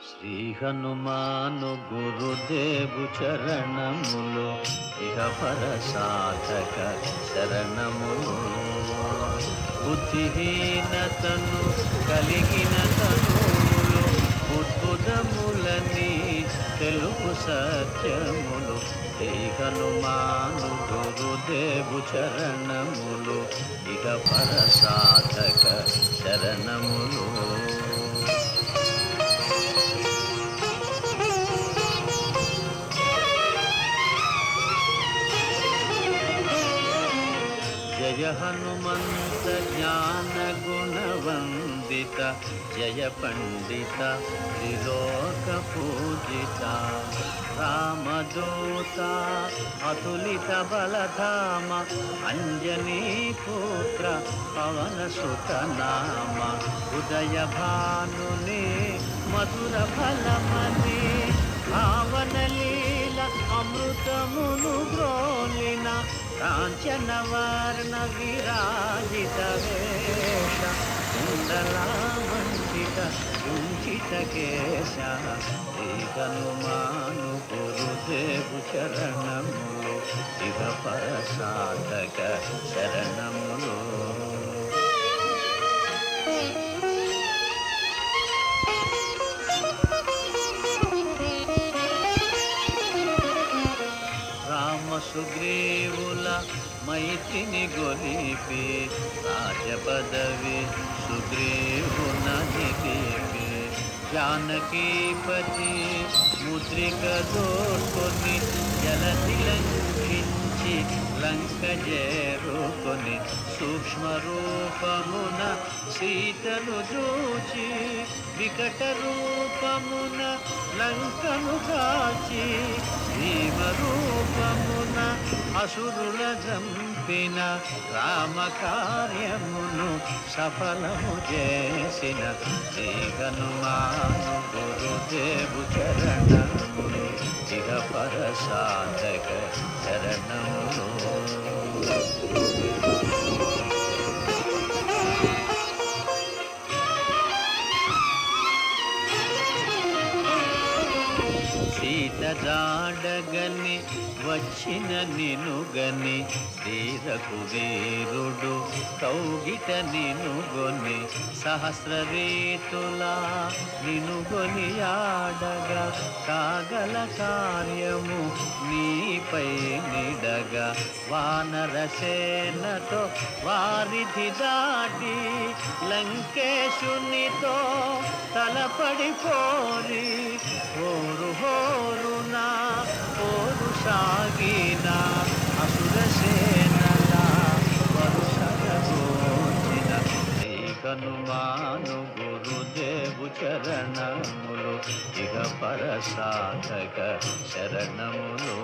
శ్రీ హనుమాను గురుదేవు చరణములు ఇహ పర సాధక శరణములు. బుద్ధిహీనతను కలిగిన తనువులు ఉద్భుతములని తెలుగు సత్యములు. శ్రీ హనుమాను గురుదేవు చరణములు ఇహ పర సాధక శరణములు. జయ హనుమంత జ్ఞాన గుణవందిత జయ పండిత త్రిలోక పూజిత రామదూత అతులిత బలధామ అంజనీ పుత్ర పవన సుత నామ ఉదయ భానుని మధుర ఫలమని భావన లీల అమృతమును గ్రోలిన కాంచన వర్ణ విరాజిత వేష కుండలామండిత కుంచిత కేశ. శ్రీ హనుమాను గురుదేవు చరణములు ఇహ పర సాధక శరణములు. రామ సుగ్రీవుల మైత్రిని గొలిపి రాజపదవి సుగ్రీవునదిపి జానకీపతి ముద్రిక దోర్కొని జలధి లంఘించి లంక చేరుకొని సూక్ష్మ రూపమున సీతను చూచి వికట రూపమున లంకను కాచి భీమ రూపమున అసురుల చంపిన రామ కార్యమును సఫలము చేసిన శ్రీ హనుమాను గురుదేవు చరణములు ఇహ పర సాధక శరణములు. సీత జాడగని వచ్చిన నినుగని ధీరకు వీరుడు కౌగిట నినుగొని సహస్ర రీతులా నినుగొని ఆడగా కాగల కార్యము నీపై నిడగా వానర సేనతో వారిధి దాటి లంకేశునితో తలపడిపోరి హోరు హోరునా పోరు సాగిన అసుర సేనల వరుసగోచిన శ్రీ హనుమాను గురుదేవు చరణములు ఇహ పర సాధక శరణములు.